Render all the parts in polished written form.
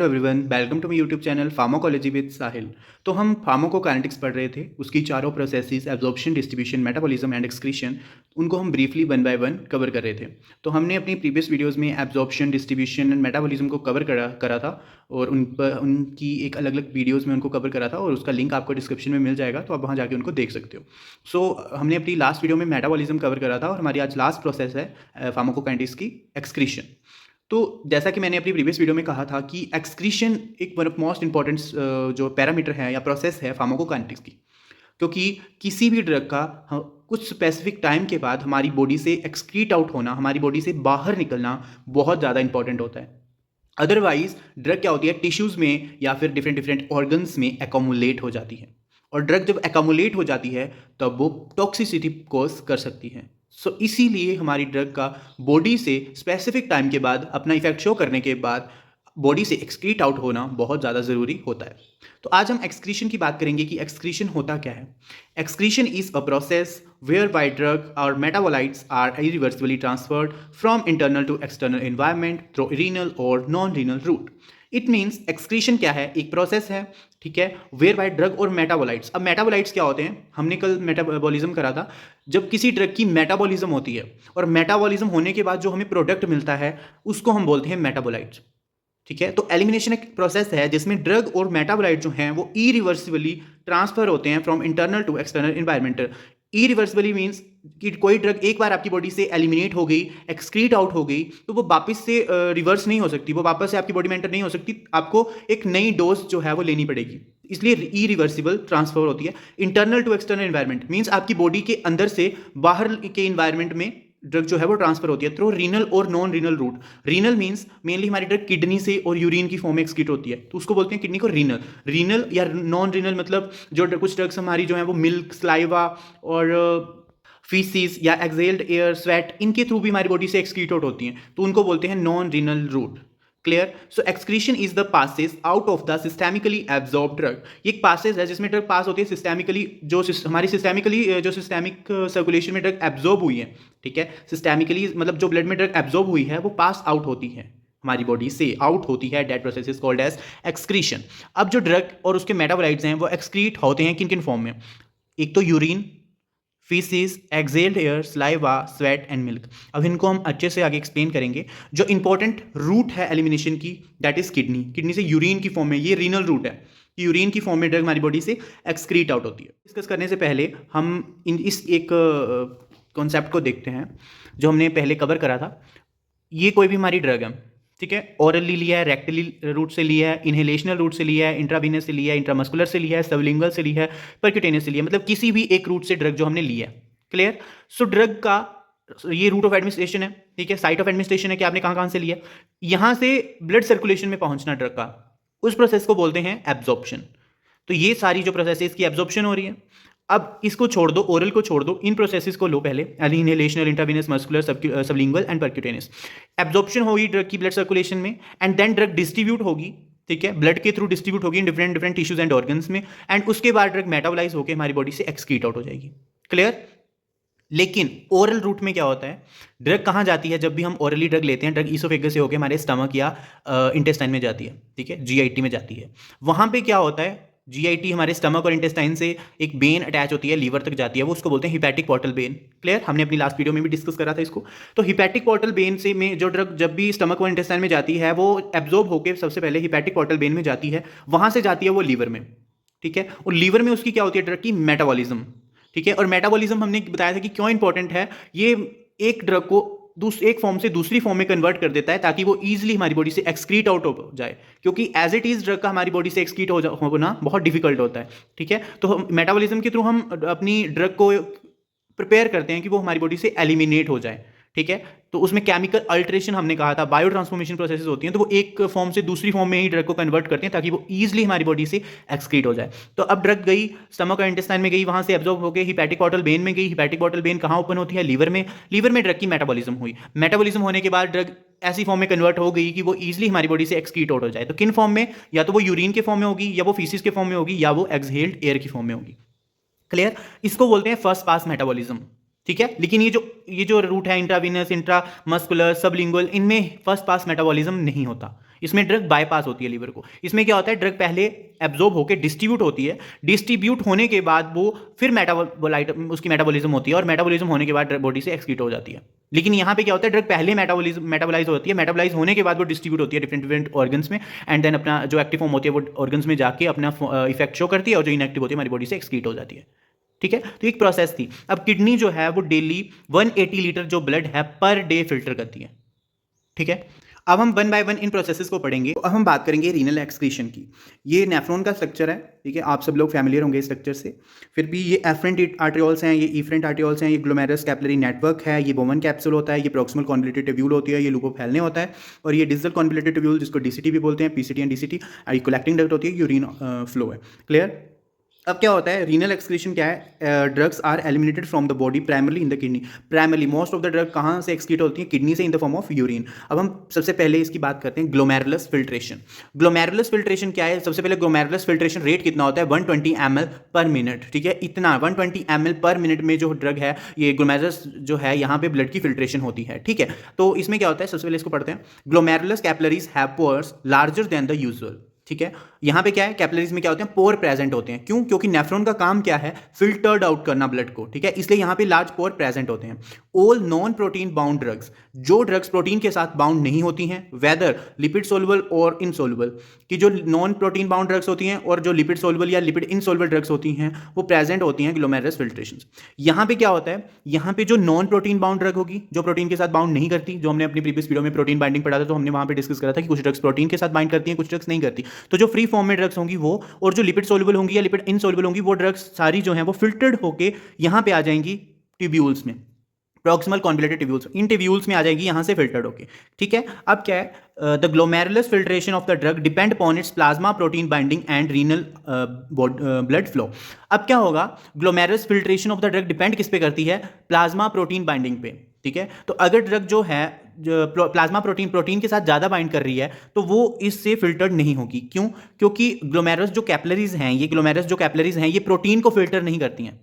Everyone, welcome to my YouTube channel pharmacology with Sahil. तो हम pharmacokinetics पढ़ रहे थे, उसकी चारों processes absorption, distribution, metabolism and excretion, उनको हम briefly one by one cover कर रहे थे। तो हमने अपनी प्रीवियस वीडियोस में एब्जॉर्प्शन, डिस्ट्रीब्यूशन एंड मेटाबॉलिज्म को कवर करा था और उनकी एक अलग अलग वीडियोज़ में उनको कवर करा था और उसका लिंक आपको डिस्क्रिप्शन में मिल जाएगा, तो आप वहाँ जाके उनको देख सकते हो। हमने अपनी लास्ट वीडियो में मेटाबॉलिज्म कवर करा था और हमारी आज लास्ट प्रोसेस है फार्माकोकाइनेटिक्स की एक्सक्रीशन। तो जैसा कि मैंने अपनी प्रीवियस वीडियो में कहा था कि एक्सक्रीशन एक वन ऑफ मोस्ट इंपॉर्टेंट जो पैरामीटर है या प्रोसेस है फार्माकोकाइनेटिक्स की, क्योंकि किसी भी ड्रग का कुछ स्पेसिफिक टाइम के बाद हमारी बॉडी से एक्सक्रीट आउट होना, हमारी बॉडी से बाहर निकलना बहुत ज़्यादा इंपॉर्टेंट होता है। अदरवाइज ड्रग क्या होती है, टिश्यूज़ में या फिर डिफरेंट डिफरेंट ऑर्गन्स में एकमुलेट हो जाती है, और ड्रग जब एकमुलेट हो जाती है तब वो टॉक्सिसिटी कॉज कर सकती है। इसीलिए हमारी ड्रग का बॉडी से स्पेसिफिक टाइम के बाद, अपना इफेक्ट शो करने के बाद, बॉडी से एक्सक्रीट आउट होना बहुत ज़्यादा ज़रूरी होता है। तो आज हम एक्सक्रीशन की बात करेंगे कि एक्सक्रीशन होता क्या है। Excretion is a process whereby drug और metabolites are irreversibly transferred from internal to external environment through renal और non renal route. It means excretion क्या है, एक प्रोसेस है, ठीक है, वेयर बाय ड्रग और मेटाबोलाइट्स। अब मेटाबोलाइट्स क्या होते हैं, हमने कल मेटाबॉलिज्म करा था। जब किसी ड्रग की मेटाबॉलिज्म होती है और मेटाबॉलिज्म होने के बाद जो हमें प्रोडक्ट मिलता है उसको हम बोलते हैं मेटाबोलाइट्स, ठीक है। तो एलिमिनेशन एक प्रोसेस है जिसमें ड्रग और मेटाबोलाइट जो हैं वो इरिवर्सिबली ट्रांसफर होते हैं from internal to external environment. Irreversibly means कि कोई ड्रग एक बार आपकी बॉडी से एलिमिनेट हो गई, एक्सक्रीट आउट हो गई, तो वो वापस से रिवर्स नहीं हो सकती, वो वापस से आपकी बॉडी में एंटर नहीं हो सकती। आपको एक नई डोज जो है वो लेनी पड़ेगी, इसलिए इरिवर्सिबल ट्रांसफर होती है। Internal to external environment means आपकी बॉडी के अंदर से बाहर के एनवायरमेंट में ड्रग जो है वो ट्रांसफर होती है थ्रू रीनल और non renal route. Renal means mainly हमारी ड्रग किडनी से और यूरिन की फॉर्म में एक्सक्रीट होती है, तो उसको बोलते हैं किडनी को रीनल। रीनल या नॉन रीनल मतलब जो कुछ ड्रग्स हमारी जो है वो मिल्क, स्लाइवा और फीसिस या एक्सेल्ड एयर, स्वेट, इनके थ्रू भी हमारी बॉडी से एक्सक्रीट आउट होती हैं, तो उनको बोलते हैं non renal route. Clear. So excretion is the passage out of the systemically absorb drug. ये एक पासेज है जिसमें ड्रग पास होती है सिस्टेमिकली, जो हमारी सिस्टेमिकली जो सिस्टेमिक सर्कुलेशन में ड्रग एब्जॉर्ब हुई है, ठीक है। सिस्टेमिकली मतलब जो ब्लड में ड्रग एब्जॉर्ब हुई है वो पास आउट होती है, हमारी बॉडी से आउट होती है। That process is called as excretion. अब जो ड्रग और उसके मेटाबोलाइट्स हैं वो एक्सक्रीट होते हैं किन किन फॉर्म में, एक तो urine, faeces, exhaled air, saliva, sweat and milk. अब इनको हम अच्छे से आगे एक्सप्लेन करेंगे। जो इंपॉर्टेंट रूट है एलिमिनेशन की, दैट इज किडनी। किडनी से यूरिन की फॉर्म में, ये रीनल रूट है कि यूरिन की फॉर्म में ड्रग हमारी बॉडी से एक्सक्रीट आउट होती है। डिस्कस करने से पहले हम इस एक कॉन्सेप्ट को देखते हैं जो हमने पहले कवर करा था। ये कोई भी हमारी ड्रग है, ठीक है, ओरली लिया है, रेक्टली रूट से लिया है, इनहेलेशनल रूट से लिया है, इंट्रावीनस से लिया है, इंट्रामस्कुलर से लिया है, सबलिंगुअल से लिया है, परक्यूटेनियस से लिया है, मतलब किसी भी एक रूट से ड्रग जो हमने लिया है। क्लियर। सो ड्रग का ये रूट ऑफ एडमिनिस्ट्रेशन है, ठीक है, साइट ऑफ एडमिनिस्ट्रेशन है कि आपने कहां कहां से लिया, यहां से ब्लड सर्कुलेशन में पहुंचना ड्रग का, उस प्रोसेस को बोलते हैं एब्जॉर्प्शन। तो ये सारी जो प्रोसेस है इसकी एब्जॉर्प्शन हो रही है। अब इसको छोड़ दो, ओरल को छोड़ दो, इन प्रोसेसेस को लो पहले, inhalational, intravenous, muscular, sublingual and percutaneous. Absorption होगी ड्रग की ब्लड सर्कुलेशन में, एंड देन ड्रग डिस्ट्रीब्यूट होगी, ठीक है, ब्लड के थ्रू डिस्ट्रीब्यूट होगी in different different tissues and organs में, एंड उसके बाद ड्रग मेटाबोलाइज होकर हमारी बॉडी से एक्सक्रीट आउट हो जाएगी। क्लियर। लेकिन ओरल रूट में क्या होता है, ड्रग कहाँ जाती है, जब भी हम ओरली ड्रग लेते हैं, ड्रग ईसोफेगस से होकर हमारे स्टमक या इंटेस्टाइन में जाती है, ठीक है, जीआईटी में जाती है। वहाँ पे क्या होता है, जीआईटी हमारे स्टमक और इंटेस्टाइन से एक वेन अटैच होती है, लीवर तक जाती है, वो उसको बोलते हैं हिपैटिक पोर्टल वेन। क्लियर। हमने अपनी लास्ट वीडियो में भी डिस्कस करा था इसको। तो हिपैटिक पोर्टल वेन से में जो ड्रग जब भी स्टमक और इंटेस्टाइन में जाती है वो एब्जॉर्ब होकर सबसे पहले हिपैटिक पोर्टल वेन में जाती है, वहां से जाती है वो लीवर में, ठीक है। और लीवर में उसकी क्या होती है, ड्रग की मेटाबॉलिज्म, ठीक है। और मेटाबॉलिज्म हमने बताया था कि क्यों इंपॉर्टेंट है, ये एक ड्रग को एक फॉर्म से दूसरी फॉर्म में कन्वर्ट कर देता है ताकि वो इजीली हमारी बॉडी से एक्सक्रीट आउट हो जाए, क्योंकि एज इट इज ड्रग का हमारी बॉडी से एक्सक्रीट होना बहुत डिफिकल्ट होता है, ठीक है। तो मेटाबॉलिज्म के थ्रू हम अपनी ड्रग को प्रिपेयर करते हैं कि वो हमारी बॉडी से एलिमिनेट हो जाए, ठीक है। तो उसमें केमिकल अल्टरेशन हमने कहा था, बायो ट्रांसफॉर्मेशन प्रोसेसेस होती हैं, तो वो एक फॉर्म से दूसरी फॉर्म में ही ड्रग को कन्वर्ट करते हैं ताकि वो इजीली हमारी बॉडी से एक्सक्रीट हो जाए। तो अब ड्रग गई स्टमक और इंटेस्टाइन में गई, वहां से एब्जॉर्ब होकर हिपैटिक पोर्टल वेन में गई। हिपैटिक पोर्टल वेन कहां ओपन होती है, लीवर में। लीवर में ड्रग की मेटाबॉलिज्म हुई, मेटाबॉलिज्म होने के बाद ड्रग ऐसी फॉर्म में कन्वर्ट हो गई कि वो इजीली हमारी बॉडी से एक्सक्रीट आउट हो जाए। तो किन फॉर्म में, या तो वो यूरिन के फॉर्म में होगी, या वो फीसिस के फॉर्म में होगी, या वो एक्सहेल्ड एयर की फॉर्म में होगी। क्लियर। इसको बोलते हैं फर्स्ट पास मेटाबॉलिज्म, ठीक है। लेकिन ये जो रूट है इंट्रावीनस, इंट्रामस्कुलर, सबलिंगुअल, इनमें फर्स्ट पास मेटाबॉलिज्म नहीं होता, इसमें ड्रग बाईपास होती है लीवर को। इसमें क्या होता है, ड्रग पहले एब्जॉर्ब होकर डिस्ट्रीब्यूट होती है, डिस्ट्रीब्यूट होने के बाद वो फिर मेटाबोलाइट उसकी मेटाबॉलिज्म होती है और मेटाबॉलिज्म होने के बाद बॉडी से एक्सक्रीट हो जाती है। लेकिन यहाँ पे क्या होता है, ड्रग पहले मेटाबोलाइज होती है, मेटाबोलाइज होने के बाद वो डिस्ट्रीब्यूट होती है डिफरेंट डिफरेंट ऑर्गन्स में, एंड देन अपना जो एक्टिव फॉर्म होती है वो ऑर्गन्स में जाके अपना इफेक्ट शो करती है, और जो इनएक्टिव होती है हमारी बॉडी से एक्सक्रीट हो जाती है। ठीक है, तो एक प्रोसेस थी। अब किडनी जो है वो डेली 180 लीटर जो ब्लड है पर डे फिल्टर करती है। ठीक है, अब हम one by one in processes को पढ़ेंगे। तो अब हम बात करेंगे रीनल एक्सक्रीशन की। ये नेफ्रॉन का स्ट्रक्चर है, ठीक है, आप सब लोग फैमिलियर होंगे इस स्ट्रक्चर से। फिर भी ये एफरेंट आर्ट्रियोल्स हैं, ये इफरेंट आर्ट्रियोल्स हैं, ये ग्लोमेरुलस कैपिलरी नेटवर्क है, ये बोवन कैप्सूल होता है, ये प्रॉक्सिमल कॉन्वोल्यूटेड ट्यूब्यूल होती है, ये लूप ऑफ हेलने होता है, और ये डिस्टल कॉन्वोल्यूटेड ट्यूब्यूल जिसको डीसीटी भी बोलते हैं, पीसीटी एंड डीसीटी, ये कलेक्टिंग डक्ट होती है, यूरिन फ्लो है। क्लियर। अब क्या होता है, रीनल एक्सक्रीशन क्या है, drugs are eliminated from the body primarily in the kidney. Primarily most of the drug कहाँ से एक्सक्रीट होती है, किडनी से, in the form of urine. अब हम सबसे पहले इसकी बात करते हैं ग्लोमेरुलस फिल्ट्रेशन। ग्लोमेरुलस फिल्ट्रेशन क्या है, सबसे पहले ग्लोमेरुलस फिल्ट्रेशन रेट कितना होता है, 120 ml पर मिनट। ठीक है, इतना 120 ml पर मिनट में जो ड्रग है, ये ग्लोमेरुलस जो है यहाँ पे ब्लड की फिल्ट्रेशन होती है। ठीक है, तो इसमें क्या होता है, सबसे पहले इसको पढ़ते हैं। Glomerulus capillaries have pores larger than the usual. ठीक है, यहां पे क्या है, कैपिलरीज में क्या होते हैं, पोर प्रेजेंट होते हैं। क्यों? क्योंकि नेफ्रॉन का काम क्या है, फिल्टर्ड आउट करना ब्लड को। ठीक है, इसलिए यहां पे लार्ज पोर प्रेजेंट होते हैं। All non protein bound drugs, जो ड्रग्स प्रोटीन के साथ बाउंड नहीं होती हैं, वेदर लिपिड सोलुबल और इनसोलुबल, कि जो नॉन प्रोटीन बाउंड ड्रग्स होती हैं और जो लिपिड सोलुबल या लिपिड इनसोलुबल ड्रग्स होती हैं, वो प्रेजेंट होती हैं ग्लोमेरुलस फिल्ट्रेशन। यहां पे क्या होता है, यहां पे जो नॉन प्रोटीन बाउंड ड्रग होगी, जो प्रोटीन के साथ बाउंड नहीं करती, जो हमने अपनी प्रीवियस वीडियो में प्रोटीन बाइंडिंग पढ़ा था, तो हमने वहां पे डिस्कस करा था कि कुछ ड्रग्स प्रोटीन के साथ बाइंड करती हैं, कुछ ड्रग्स नहीं करती। तो जो फ्री फॉर्म में ड्रग्स होंगी वो, और जो लिपिड सोलुबल होंगी या लिपिड इनसोलुबल होंगी, वो ड्रग्स सारी जो हैं वो फिल्टर्ड होके यहां पे आ जाएंगी ट्यूब्यूल्स में, प्रॉक्सिमल कॉन्वोल्यूटेड ट्यूब्यूल्स, इन ट्यूब्यूल्स में आ जाएगी यहां से फिल्टर्ड होके। ठीक है, अब क्या है, the glomerulus filtration of the drug depend upon its plasma protein binding and renal blood flow. अब क्या होगा, glomerulus filtration of the drug depend किस पे करती है, प्लाज्मा प्रोटीन बाइंडिंग पे। ठीक है, तो अगर ड्रग जो है प्लाज्मा प्रोटीन के साथ ज़्यादा बाइंड कर रही है, तो वो इससे फिल्टर्ड नहीं होगी। क्यों? क्योंकि ग्लोमेरुलस जो कैपिलरीज हैं, ये ग्लोमेरुलस जो कैपिलरीज हैं, ये प्रोटीन को फिल्टर नहीं करती हैं,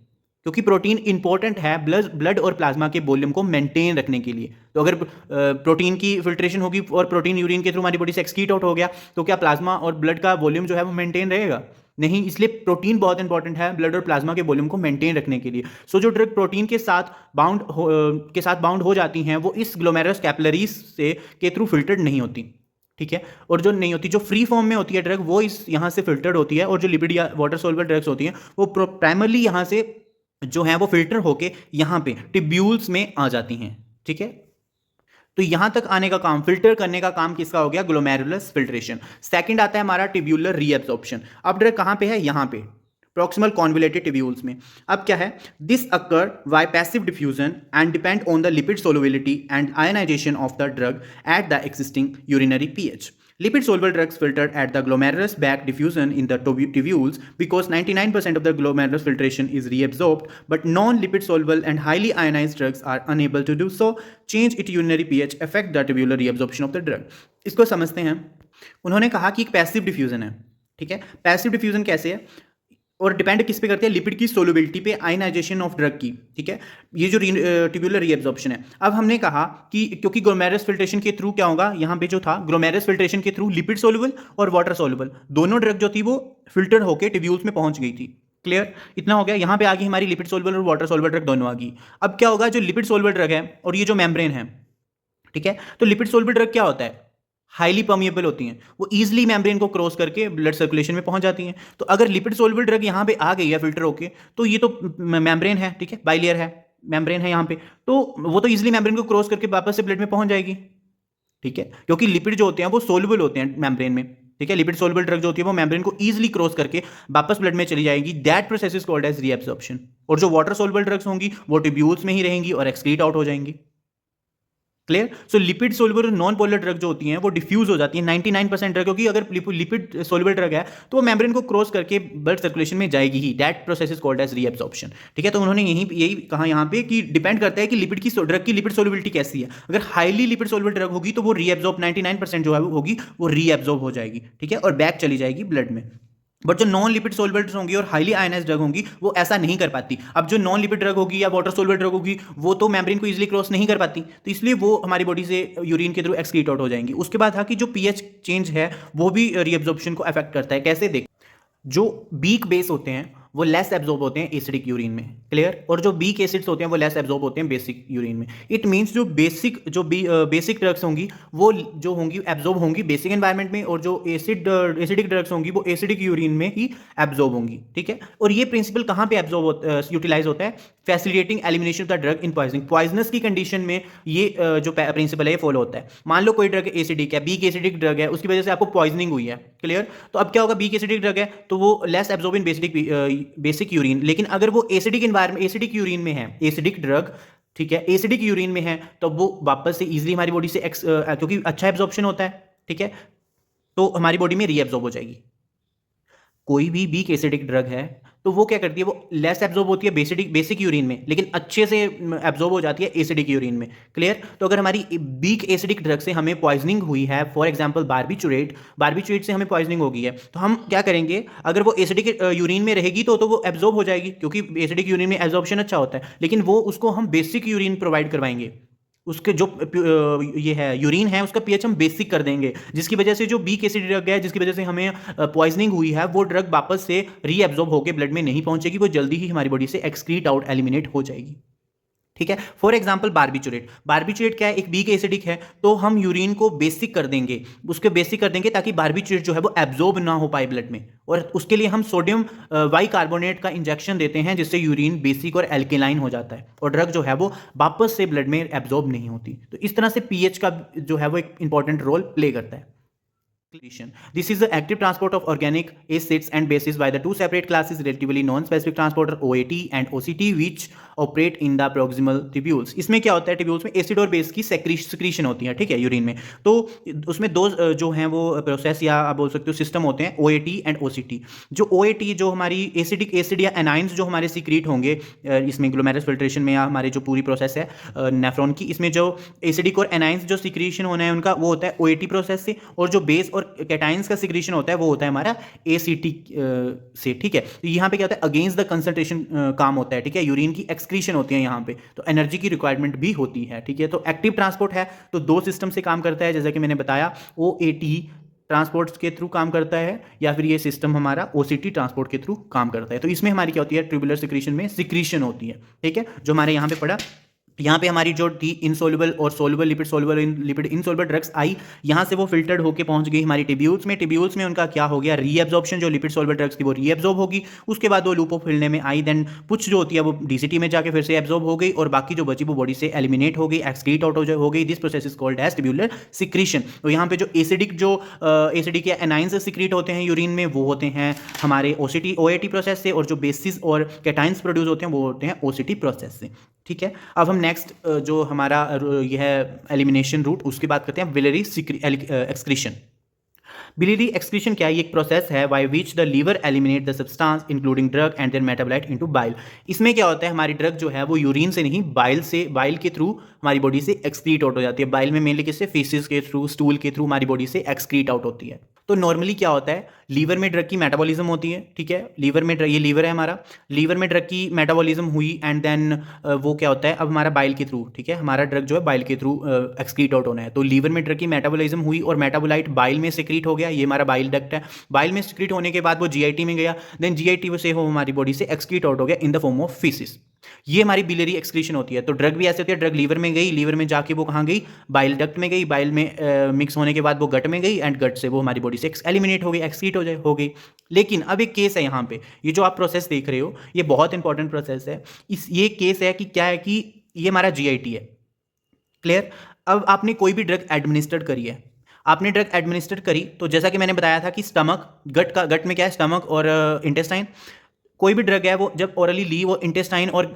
क्योंकि प्रोटीन इंपॉर्टेंट है ब्लड और प्लाज्मा के वॉल्यूम को मेंटेन रखने के लिए। तो अगर प्रोटीन की फिल्ट्रेशन होगी और प्रोटीन यूरिन के थ्रू हमारी बॉडी से एक्सक्रीट आउट हो गया, तो क्या प्लाज्मा और ब्लड का वॉल्यूम जो है वो मेंटेन रहेगा? नहीं, इसलिए प्रोटीन बहुत इंपॉर्टेंट है ब्लड और प्लाज्मा के वॉल्यूम को मेंटेन रखने के लिए। सो जो ड्रग प्रोटीन के साथ बाउंड हो जाती हैं, वो इस ग्लोमेरुलस कैपिलरीज से के थ्रू फिल्टर्ड नहीं होती। ठीक है, और जो नहीं होती, जो फ्री फॉर्म में होती है ड्रग, वो इस यहाँ से फिल्टर्ड होती है, और जो लिपिड या वाटर सोल्युबल ड्रग्स होती हैं, वो प्राइमरली यहाँ से जो है वो फिल्टर होके यहाँ पे ट्यूब्यूल्स में आ जाती हैं। ठीक है, तो यहां तक आने का काम, फिल्टर करने का काम किसका हो गया, ग्लोमेरुलस फिल्ट्रेशन। सेकंड आता है हमारा ट्यूब्यूलर रीएब्जॉर्प्शन। अब ड्रग कहां पे है, यहां पे प्रॉक्सिमल कॉन्वोल्यूटेड ट्यूब्यूल्स में। अब क्या है, this occur by passive diffusion and depend on the lipid solubility and ionisation of the drug at the existing urinary pH. Lipid soluble drugs filtered at the glomerulus back diffusion in the tubules because 99% of the glomerulus filtration is reabsorbed, but non-lipid soluble and highly ionized drugs are unable to do so. Change it urinary pH affect the tubular reabsorption of the drug. इसको समझते हैं। उन्होंने कहा कि एक passive diffusion है। ठीक है, पैसिव डिफ्यूजन कैसे है और डिपेंड किस पे करती है, लिपिड की सोलुबिलिटी पे, आयनाइजेशन ऑफ ड्रग की। ठीक है, ये जो ट्यूब्यूलर रीएब्जॉर्प्शन है। अब हमने कहा कि क्योंकि ग्लोमेरुलस फिल्ट्रेशन के थ्रू क्या होगा, यहाँ पे जो था ग्लोमेरुलस फिल्ट्रेशन के थ्रू लिपिड सोलुबल और वाटर सोलुबल दोनों ड्रग जो थी वो फिल्टर होकर ट्यूब्यूल्स में पहुंच गई थी। क्लियर, इतना हो गया। यहाँ पे आ गई हमारी लिपिड सोलुबल और वाटर सोलुबल ड्रग दोनों आ गई। अब क्या होगा, जो लिपिड सोलुबल ड्रग है और ये जो मेम्ब्रेन है, ठीक है, तो लिपिड सोलुबल ड्रग क्या होता है, हाईली परमिएबल होती हैं, वो इजीली मेम्ब्रेन को क्रॉस करके ब्लड सर्कुलेशन में पहुंच जाती हैं। तो अगर लिपिड सोलुबल ड्रग यहाँ पे आ गई है फिल्टर होके, तो ये तो मेम्ब्रेन है, ठीक है, बाइलेयर है, मेम्ब्रेन है यहाँ पे, तो वो तो इजीली मेम्ब्रेन को क्रॉस करके वापस से ब्लड में पहुंच जाएगी। ठीक है, क्योंकि लिपिड जो होते हैं वो सोलुबल होते हैं मेम्ब्रेन में। ठीक है, लिपिड सोलुबल ड्रग जो होती है वो मेम्ब्रेन को इजीली क्रॉस करके वापस ब्लड में चली जाएगी। That process is called as reabsorption. और जो वाटर सोलुबल ड्रग्स होंगी वो ट्यूब्यूल्स में ही रहेंगी और एक्सक्रीट आउट हो जाएंगी। क्लियर। सो लिपिड सोलुबल और नॉन पोलर ड्रग जो होती हैं वो डिफ्यूज हो जाती हैं 99% ड्रग, क्योंकि अगर लिपिड सोलुबल ड्रग है तो वो मेम्ब्रेन को क्रॉस करके ब्लड सर्कुलेशन में जाएगी ही। That process is called as reabsorption. ठीक है, तो उन्होंने यही कहा यहाँ पे कि डिपेंड करता है कि लिपिड की ड्रग की लिपिड सोलुबिलिटी कैसी है। अगर हाईली लिपिड सोलुबल ड्रग होगी तो वो रीएब्जॉर्ब 99% जो है होगी वो रीएब्जॉर्ब हो जाएगी। ठीक है, और बैक चली जाएगी ब्लड में। बट जो नॉन लिपिड सोल्युबल ड्रग्स होंगी और हाईली आयनाइज ड्रग होंगी वो ऐसा नहीं कर पाती। अब जो नॉन लिपिड ड्रग होगी या वाटर सोल्युबल ड्रग होगी वो तो मेम्ब्रेन को इजीली क्रॉस नहीं कर पाती, तो इसलिए वो हमारी बॉडी से यूरिन के थ्रू एक्सक्रीट आउट हो जाएंगी। उसके बाद था कि जो पीएच चेंज है वो भी रीअब्जॉर्प्शन को अफेक्ट करता है। कैसे देख, जो वीक बेस होते हैं वो लेस एब्जॉर्ब होते हैं एसिडिक यूरिन में, क्लियर, और जो वीक एसिड्स होते हैं वो लेस एब्जॉर्ब होते हैं बेसिक यूरिन में। इट मींस जो बेसिक ड्रग्स होंगी वो जो होंगी एब्जॉर्ब होंगी बेसिक एनवायरनमेंट में, और जो एसिडिक ड्रग्स होंगी वो एसिडिक यूरिन में ही एब्जॉर्ब होंगी, ठीक है। और ये प्रिंसिपल कहाँ पे यूटिलाइज होता है, facilitating elimination of the drug in poisoning. Poisonous की कंडीशन में ये जो प्रिंसिपल है ये फॉलो होता है। मान लो कोई ड्रग एसिडिक है, बीक एसिडिक ड्रग है, उसकी वजह से आपको पॉइजनिंग हुई है, क्लियर, तो अब क्या होगा, बीक एसिडिक ड्रग है तो वो less absorb in basic urine. लेकिन अगर वो एसिडिक एनवायरनमेंट एसिडिक यूरिन में है, एसिडिक ड्रग, ठीक है, एसिडिक यूरिन में है, तो वो वापस से इजीली हमारी बॉडी से क्योंकि अच्छा एब्जॉर्प्शन होता है, ठीक है, तो हमारी बॉडी में रीएब्जॉर्ब हो जाएगी। कोई भी वीक एसिडिक ड्रग है तो वो क्या करती है, वो लेस एब्जॉर्ब होती है बेसिक यूरिन में, लेकिन अच्छे से एब्जॉर्ब हो जाती है एसिडिक यूरिन में, क्लियर। तो अगर हमारी वीक एसिडिक ड्रग से हमें पॉइजनिंग हुई है, फॉर एग्जांपल बारबीचुरेट से हमें पॉइजनिंग होगी है, तो हम क्या करेंगे, अगर वो एसिडिक यूरिन में रहेगी तो वो एब्जॉर्ब हो जाएगी, क्योंकि एसिडिक यूरिन में एब्जॉर्प्शन अच्छा होता है, लेकिन वो उसको हम बेसिक यूरिन प्रोवाइड करवाएंगे। उसके जो ये है यूरिन है उसका पीएच हम बेसिक कर देंगे, जिसकी वजह से जो बीक एसिड ड्रग है जिसकी वजह से हमें पॉइजनिंग हुई है वो ड्रग वापस से रीएब्जॉर्ब होकर ब्लड में नहीं पहुंचेगी, वो जल्दी ही हमारी बॉडी से एक्सक्रीट आउट एलिमिनेट हो जाएगी, ठीक है। फॉर एग्जाम्पल बारबीचुरेट क्या है, एक बीक एसिडिक है, तो हम यूरिन को बेसिक कर देंगे, उसके बेसिक कर देंगे ताकि बारबीचुरेट जो है वो एब्जॉर्ब ना हो पाए ब्लड में, और उसके लिए हम सोडियम बाइकार्बोनेट का इंजेक्शन देते हैं, जिससे यूरिन बेसिक और एल्केलाइन हो जाता है और ड्रग जो है वो वापस से ब्लड में एब्जॉर्ब नहीं होती। तो इस तरह से पीएच का जो है वो एक इंपॉर्टेंट रोल प्ले करता है। This is the active transport of organic acids and bases by the two separate classes relatively non-specific transporter OAT and OCT which operate in the proximal tubules। इसमें क्या होता है, ट्यूब्यूल्स में acid और base की secretion होती है, ठीक है, यूरिन में। तो उसमें दो जो हैं वो प्रोसेस या आप बोल सकते हो सिस्टम होते हैं, OAT एंड OCT। जो OAT जो हमारी एसिड या एनाइंस जो हमारे सीक्रेट होंगे इसमें ग्लोमेरुलर फिल्ट्रेशन में, या हमारे जो पूरी प्रोसेस है नेफ्रॉन की, इसमें जो एसिडिक और एनाइंस जो सीक्रेशन होना है उनका वो होता है OAT प्रोसेस से, और जो बेस और कैटाइंस का सिक्रीशन होता है वो होता है हमारा ACT से, ठीक है। तो यहाँ पे क्या होता है, अगेंस्ट द कंसंट्रेशन काम होता है, ठीक है, यूरिन की एक्सक्रीशन होती है यहाँ पे, तो एनर्जी की रिक्वायरमेंट भी होती है, ठीक है। तो एक्टिव ट्रांसपोर्ट है तो दो सिस्टम से काम करता है, जैसा कि मैंने बताया, OAT ट्रांसपोर्ट के थ्रू काम करता है, या फिर ये सिस्टम हमारा OCT ट्रांसपोर्ट के थ्रू काम करता है। तो इसमें हमारी क्या होती है, ट्यूबुलर सिक्रीशन में सिक्रीशन होती है, ठीक है, जो हमारे यहाँ पे पड़ा। यहाँ पे हमारी जो थी इनसोल्युबल और सोल्युबल लिपिड इनसोल्युबल ड्रग्स आई, यहाँ से वो फिल्टर्ड होके पहुँच गई हमारी टिब्यूल्स में उनका क्या हो गया, रीएब्जॉर्प्शन, जो लिपिड सोल्युबल ड्रग्स थी वो रीएब्जॉर्ब होगी, उसके बाद वो लूपो फिल्ने में आई, देन कुछ जो होती है वो DCT में जाके फिर से एब्जॉर्ब हो गई, और बाकी जो बची वो बॉडी से एलिमिनेट हो गई, एक्सक्रीट आउट हो गई। This process is called as tubular secretion. तो यहाँ पे जो एसिडिक या एनाइन से सिक्रीट होते हैं यूरिन में वो होते हैं हमारे OAT प्रोसेस से, और जो बेसिस और कैटाइंस प्रोड्यूस होते हैं वो होते हैं OCT प्रोसेस से, ठीक है। अब हम नेक्स्ट जो हमारा यह है एलिमिनेशन रूट उसकी बात करते हैं, बिलियरी एक्सक्रीशन। बिलियरी एक्सक्रीशन क्या है, ये एक प्रोसेस है by which the liver eliminate the substance including drug and their metabolite into bile. इसमें क्या होता है, हमारी ड्रग जो है वो यूरिन से नहीं बाइल के थ्रू हमारी बॉडी से एक्सक्रीट आउट हो जाती है। बाइल में मेनली किससे, फीसिस के थ्रू, स्टूल के थ्रू हमारी बॉडी से एक्सक्रीट आउट होती है। तो नॉर्मली क्या होता है, लीवर में ड्रग की मेटाबॉलिज्म होती है, ठीक है, लीवर में ये लीवर है हमारा, लीवर में ड्रग की मेटाबॉलिज्म हुई एंड देन वो क्या होता है, अब हमारा बाइल के थ्रू, ठीक है, हमारा ड्रग जो है बाइल के थ्रू एक्सक्रीट आउट होना है। तो लीवर में ड्रग की मेटाबॉलिज्म हुई और मेटाबोलाइट बाइल में सिक्रीट हो गया, ये हमारा बाइल डक्ट है। बाइल में सिक्रीट होने के बाद वो GIT में गया, देन GIT से वो हमारी बॉडी से एक्सक्रीट आउट हो गया in the form of faeces. ये हमारी बिलियरी एक्सक्रीशन होती है। तो ड्रग भी ऐसे होती है, ड्रग लीवर में गई, लीवर में जाके वो कहाँ गई, बाइल डक्ट में गई, बाइल में मिक्स होने के बाद वो गट में गई, एंड गट से वो हमारी बॉडी से एलिमिनेट हो गई, एक्सक्रीट हो गई। लेकिन अब एक केस है यहाँ पे, ये जो आप प्रोसेस देख रहे हो ये बहुत इंपॉर्टेंट प्रोसेस है। ये केस है कि क्या है कि ये हमारा GIT है, क्लियर। अब आपने कोई भी ड्रग एडमिनिस्ट्रेट करी है, आपने ड्रग एडमिनिस्ट्रेट करी, तो जैसा कि मैंने बताया था कि स्टमक, गट में क्या है, स्टमक और इंटेस्टाइन, कोई भी ड्रग है वो जब ओरली ली वो इंटेस्टाइन और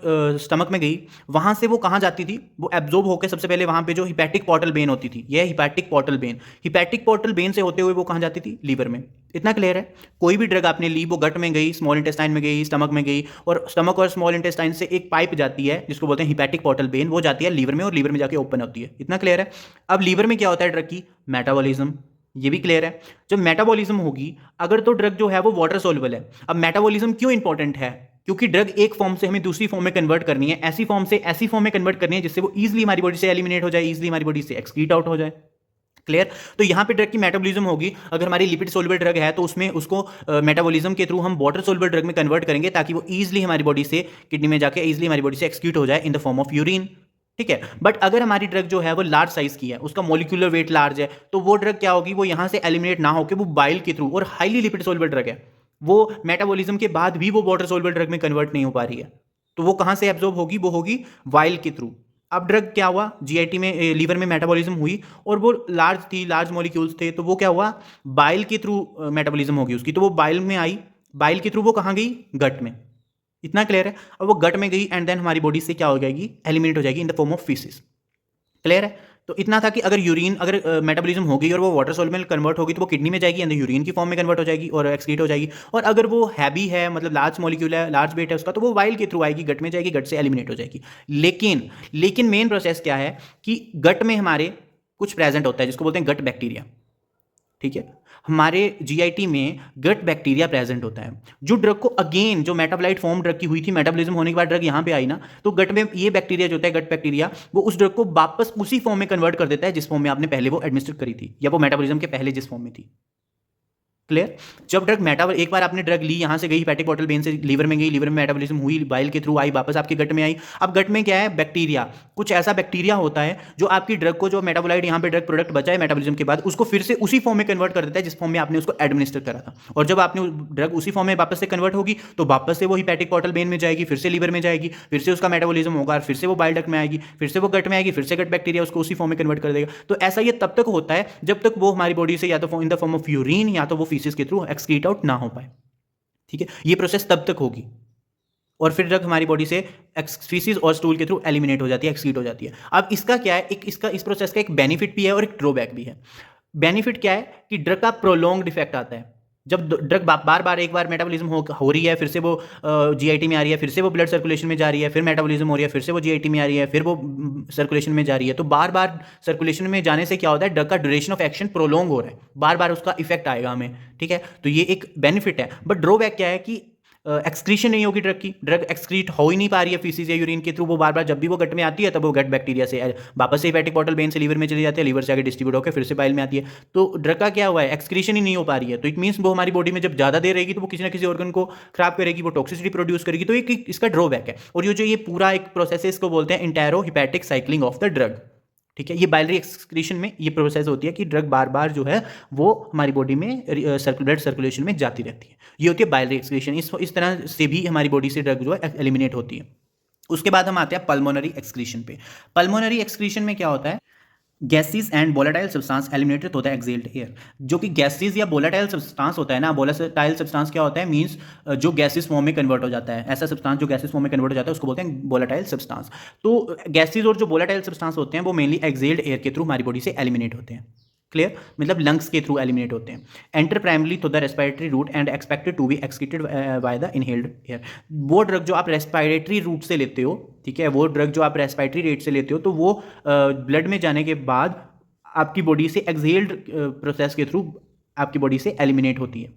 स्टमक में गई, वहाँ से वो कहाँ जाती थी, वो एब्जॉर्ब होकर सबसे पहले वहाँ पे जो हिपैटिक पोर्टल वेन होती थी, ये हिपैटिक पोर्टल वेन से होते हुए वो कहाँ जाती थी, लीवर में। इतना क्लियर है। कोई भी ड्रग आपने ली वो गट में गई, स्मॉल इंटेस्टाइन में गई, स्टमक में गई, और स्टमक और स्मॉल इंटेस्टाइन से एक पाइप जाती है जिसको बोलते हैं हिपैटिक पोर्टल वेन, वो जाती है लीवर में और लीवर में जाके ओपन होती है। इतना क्लियर है। अब लीवर में क्या होता है ड्रग की, मेटाबॉलिज्म, ये भी क्लियर है। जब मेटाबॉलिज्म होगी, अगर तो ड्रग जो है वो वाटर सोल्युबल है। अब मेटाबॉलिज्म क्यों इंपॉर्टेंट है? क्योंकि ड्रग एक फॉर्म से हमें दूसरी फॉर्म में कन्वर्ट करनी है, ऐसी फॉर्म से ऐसी फॉर्म में कन्वर्ट करनी है जिससे वो ईजिली हमारी बॉडी से एलिमिनेट हो जाए, ईजिली हमारी बॉडी से एक्सक्रीट आउट हो जाए। क्लियर? तो यहां पे ड्रग की मेटाबॉलिज्म होगी। अगर हमारी लिपिड सोल्युबल ड्रग है तो उसमें उसको मेटाबॉलिज्म के थ्रू हम वाटर सोल्युबल ड्रग में कन्वर्ट करेंगे ताकि वो ईजिली हमारी बॉडी से किडनी में जाके ईजिली हमारी बॉडी से एक्सक्यूट हो जाए इन द फॉर्म ऑफ यूरिन। ठीक है। बट अगर हमारी ड्रग जो है वो लार्ज साइज की है, उसका मॉलिक्यूलर वेट लार्ज है, तो वो ड्रग क्या होगी, वो यहां से एलिमिनेट ना होकर वो बाइल के थ्रू, और हाईली लिपिड सोल्युबल ड्रग है, वो मेटाबॉलिज्म के बाद भी वो वाटर सोल्युबल ड्रग में कन्वर्ट नहीं हो पा रही है, तो वो कहां से एब्जॉर्ब होगी, वो होगी वाइल के थ्रू। अब ड्रग क्या हुआ, जीआईटी में, लीवर में मेटाबॉलिज्म हुई और वो लार्ज थी, लार्ज मॉलिक्यूल्स थे, तो वो क्या हुआ, बाइल के थ्रू मेटाबॉलिज्म होगी उसकी, तो वो बाइल में आई, बाइल के थ्रू वो कहाँ गई, गट में। इतना क्लियर है? अब वो गट में गई एंड देन हमारी बॉडी से क्या हो जाएगी, एलिमिनेट हो जाएगी in the form of faeces. Clear है? तो इतना था कि अगर यूरिन, अगर मेटाबॉलिज्म हो गई और वो वाटर सोल्युबल कन्वर्ट होगी तो वो किडनी में जाएगी एंड यूरिन की फॉर्म में कन्वर्ट हो जाएगी और एक्सक्रीट हो जाएगी। और अगर वो हैवी है, मतलब लार्ज मॉलिक्यूल है, लार्ज वेट है उसका, तो वो वाइल के थ्रू आएगी, गट में जाएगी, गट से एलिमिनेट हो जाएगी। लेकिन मेन प्रोसेस क्या है कि गट में हमारे कुछ प्रेजेंट होता है जिसको बोलते हैं गट बैक्टीरिया। ठीक है, हमारे जीआईटी में गट बैक्टीरिया प्रेजेंट होता है, जो ड्रग को अगेन, जो मेटाबोलाइट फॉर्म ड्रग की हुई थी, मेटाबॉलिज्म होने के बाद ड्रग यहाँ पे आई ना, तो गट में ये बैक्टीरिया जो होता है, गट बैक्टीरिया, वो उस ड्रग को वापस उसी फॉर्म में कन्वर्ट कर देता है जिस फॉर्म में आपने पहले वो एडमिनिस्टर करी थी, या वो मेटाबॉलिज्म के पहले जिस फॉर्म में थी। क्लियर? जब ड्रग एक बार आपने ड्रग ली, यहां से गई हेपेटिक पोर्टल वेन से लीवर में गई, लीवर में मेटाबॉलिज्म हुई, बाइल के थ्रू आई, वापस आपके गट में आई। अब गट में क्या है, बैक्टीरिया, कुछ ऐसा बैक्टीरिया होता है जो आपकी ड्रग को, जो मेटाबोलाइट यहां पे ड्रग प्रोडक्ट बचा है मेटाबॉलिज्म के बाद, उसको फिर से उसी फॉर्म में कन्वर्ट कर देता है जिस फॉर्म में आपने उसको एडमिनिस्टर करा था। और जब आपने ड्रग उसी फॉर्म में वापस से कन्वर्ट होगी तो वापस से वो हेपेटिक पोर्टल वेन में जाएगी, फिर से लीवर में जाएगी, फिर से उसका मेटाबॉलिज्म होगा, फिर से वो बाइल डक्ट में आएगी, फिर से वो गट में आएगी, फिर से गट बैक्टीरिया उसको उसी फॉर्म में कन्वर्ट कर देगा। तो ऐसा ये तब तक होता है जब तक वो हमारी बॉडी से या तो इन द फॉर्म ऑफ यूरिन या तो वो फीसिस के थ्रू एक्सक्रीट आउट ना हो पाए। ठीक है, ये प्रोसेस तब तक होगी और फिर ड्रग हमारी बॉडी से फीसिस और स्टूल के थ्रू एलिमिनेट हो जाती है, एक्सक्रीट हो जाती है। अब इसका क्या है, इस प्रोसेस का एक बेनिफिट भी है और एक ड्रॉबैक भी है। बेनिफिट क्या है कि ड्रग का प्रोलॉन्ग्ड इफेक्ट आता है। जब ड्रग बार बार एक बार मेटाबॉलिज्म हो रही है, फिर से वो जीआईटी में आ रही है, फिर से वो ब्लड सर्कुलेशन में जा रही है, फिर मेटाबॉलिज्म हो रही है, फिर से वो जीआईटी में आ रही है, फिर वो सर्कुलेशन में जा रही है, तो बार बार सर्कुलेशन में जाने से क्या होता है, ड्रग का ड्यूरेशन ऑफ एक्शन प्रोलॉन्ग हो रहा है, बार बार उसका इफेक्ट आएगा हमें। ठीक है, तो ये एक बेनिफिट है। बट ड्रॉबैक क्या है कि एक्सक्रीशन नहीं होगी ड्रग की, ड्रग एक्सक्रीट हो ही नहीं पा रही है फीसिस या यूरिन के थ्रू, वो बार बार जब भी वो गट में आती है तब वो गट बैक्टीरिया से वापस से हेपेटिक पोर्टल वेन से लीवर में चली जाती है, लीवर से आगे डिस्ट्रीब्यूट होकर फिर से बाइल में आती है। तो ड्रग का क्या हुआ है, एक्सक्रीशन ही नहीं हो पा रही है, तो इट मीन्स वो हमारी बॉडी में जब ज़्यादा देर रहेगी तो वो किसी ना किसी ऑर्गन को खराब करेगी, वो टॉक्सिसिटी प्रोड्यूस करेगी, तो एक इसका ड्रॉबैक है। और ये जो ये पूरा एक प्रोसेस है इसको बोलते हैं intero hepatic cycling of the drug. ठीक है, ये बाइलरी एक्सक्रीशन में ये प्रोसेस होती है कि ड्रग बार बार जो है वो हमारी बॉडी में ब्लड सर्कुलेशन में जाती रहती है, ये होती है बाइलरी एक्सक्रीशन। इस तरह से भी हमारी बॉडी से ड्रग जो है एलिमिनेट होती है। उसके बाद हम आते हैं पल्मोनरी एक्सक्रीशन पे। पल्मोनरी एक्सक्रीशन में क्या होता है, gases and volatile substance eliminated होता है एक्सेल्ड एयर। जो कि गैसेस या वोलेटाइल सब्सटेंस होता है ना, वोलेटाइल सब्सटेंस क्या होता है, मींस जो गैसेस फॉर्म में कन्वर्ट हो जाता है, ऐसा सब्सटेंस जो गैसेस फॉर्म में कन्वर्ट हो जाता है उसको बोलते हैं वोलेटाइल सब्सटेंस। तो गैसेस और जो वोलेटाइल सब्सटेंस होते हैं वो मेनली एक्सेल्ड एयर के थ्रू हमारी बॉडी से एलिमिनेट होते हैं। क्लियर? मतलब लंग्स के थ्रू एलिमिनेट होते हैं। Enter primary through the respiratory route and expected to be excreted by the inhaled air. वो ड्रग जो आप रेस्पिरेटरी रूट से लेते हो, ठीक है, वो ड्रग जो आप रेस्पिरेटरी रेट से लेते हो, तो वो ब्लड में जाने के बाद आपकी बॉडी से एक्सहेल्ड प्रोसेस के थ्रू आपकी बॉडी से एलिमिनेट होती है।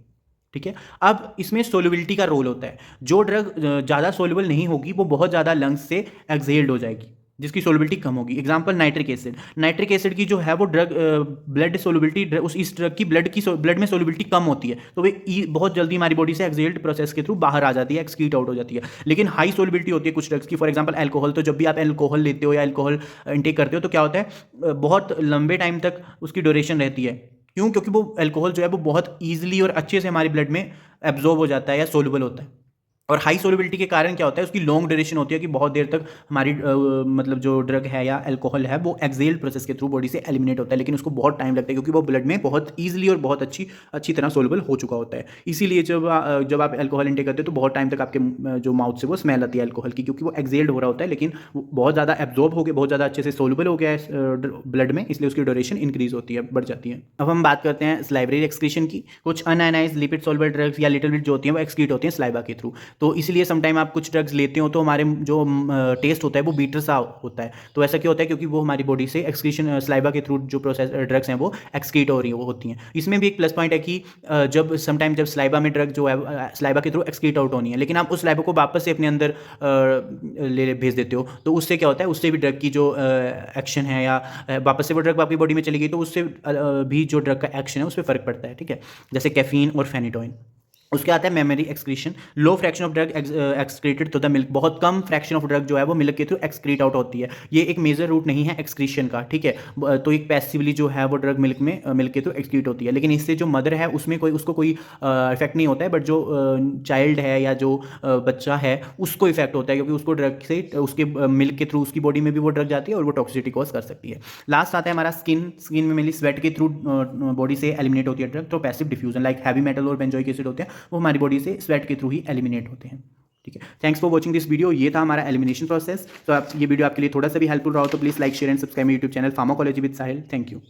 ठीक है, अब इसमें सोल्युबिलिटी का रोल होता है। जो ड्रग ज़्यादा सोल्युबल नहीं होगी वो बहुत ज़्यादा लंग्स से एक्सहेल्ड हो जाएगी, जिसकी सोल्युबिलिटी कम होगी। Example nitric acid. Nitric acid की जो है वो ड्रग ब्लड सोल्युबिलिटी, इस ड्रग की ब्लड में सोल्युबिलिटी कम होती है, तो वे बहुत जल्दी हमारी बॉडी से एक्सहेल्ड प्रोसेस के थ्रू बाहर आ जाती है, एक्सक्रीट आउट हो जाती है। लेकिन हाई सोल्युबिलिटी होती है कुछ ड्रग्स की, फॉर एग्जांपल अल्कोहल। तो जब भी आप अल्कोहल लेते हो या अल्कोहल इंटेक करते हो तो क्या होता है, बहुत लंबे टाइम तक उसकी ड्यूरेशन रहती है। क्यों? क्योंकि वो अल्कोहल जो है वो बहुत ईजिली और अच्छे से हमारे ब्लड में एब्जॉर्ब हो जाता है या सोल्युबल होता है। और हाई सोल्युबिलिटी के कारण क्या होता है, उसकी लॉन्ग ड्यूरेशन होती है कि बहुत देर तक हमारी मतलब जो ड्रग है या अल्कोहल है वो एक्सहेल्ड प्रोसेस के थ्रू बॉडी से एलिमिनेट होता है, लेकिन उसको बहुत टाइम लगता है क्योंकि वो ब्लड में बहुत ईजिली और बहुत अच्छी तरह सोल्युबल हो चुका होता है। इसीलिए जब आप अल्कोहल इंटेक करते हो तो बहुत टाइम तक आपके जो माउथ से वो स्मेल आती है अल्कोहल की, क्योंकि वो एक्सहेल्ड हो रहा होता है, लेकिन बहुत ज़्यादा एब्जॉर्ब हो गया, बहुत ज़्यादा अच्छे से सोल्युबल हो गया है ब्लड में, इसलिए उसकी ड्यूरेशन इंक्रीज होती है, बढ़ जाती है। अब हम बात करते हैं स्लाइवरी एक्सक्रीशन की। कुछ अनआयनाइज्ड लिपिड सोल्युबल ड्रग्स या लिटिल बिट जो होती हैं वो एक्सक्रीट होती हैं स्लाइवा के थ्रू। तो इसलिए समटाइम आप कुछ ड्रग्स लेते हो तो हमारे जो टेस्ट होता है वो बीटर सा होता है। तो ऐसा क्यों होता है? क्योंकि वो हमारी बॉडी से एक्सक्रीशन स्लाइबा के थ्रू जो प्रोसेस ड्रग्स हैं वो एक्सक्रीट हो रही होती हैं। इसमें भी एक प्लस पॉइंट है कि जब समटाइम जब स्लाइबा में ड्रग जो है स्लाइबा के थ्रू एक्सक्रीट आउट होनी है, लेकिन आप उस स्लाइबा को वापस से अपने अंदर ले भेज देते हो, तो उससे क्या होता है? उससे भी ड्रग की जो एक्शन है या वापस से वो ड्रग आपकी बॉडी में चली गई तो उससे भी जो ड्रग का एक्शन है उस पर फर्क पड़ता है। ठीक है, जैसे कैफीन और फेनिटोइन। उसके आता है mammary excretion, low fraction of drug excreted to the milk, बहुत कम फ्रैक्शन ऑफ ड्रग जो है वो मिल्क के थ्रू एक्सक्रीट आउट होती है। ये एक मेजर रूट नहीं है एक्सक्रीशन का, ठीक है। तो एक पैसिवली जो है वो ड्रग मिल्क के थ्रू एक्सक्रीट होती है, लेकिन इससे जो मदर है उसमें उसको कोई इफेक्ट नहीं होता है, बट जो चाइल्ड है या जो बच्चा है उसको इफेक्ट होता है, क्योंकि उसको ड्रग से उसके मिल्क के थ्रू उसकी बॉडी में भी वो ड्रग जाती है और वो टॉक्सिसिटी कॉज कर सकती है। लास्ट आता है हमारा स्किन में मेनली स्वेट के थ्रू बॉडी से एलिमिनेट होती है ड्रग। तो passive diffusion like heavy metal और बेंजोइक एसिड होते हैं, वो हमारी बॉडी से स्वेट के थ्रू ही एलिमिनेट होते हैं। ठीक है, thanks for watching this video. ये था हमारा एलिमिनेशन प्रोसेस। तो आप ये वीडियो आपके लिए थोड़ा सा भी हेल्पफुल रहा हो तो please like share and subscribe YouTube channel pharmacology with Sahil. Thank you.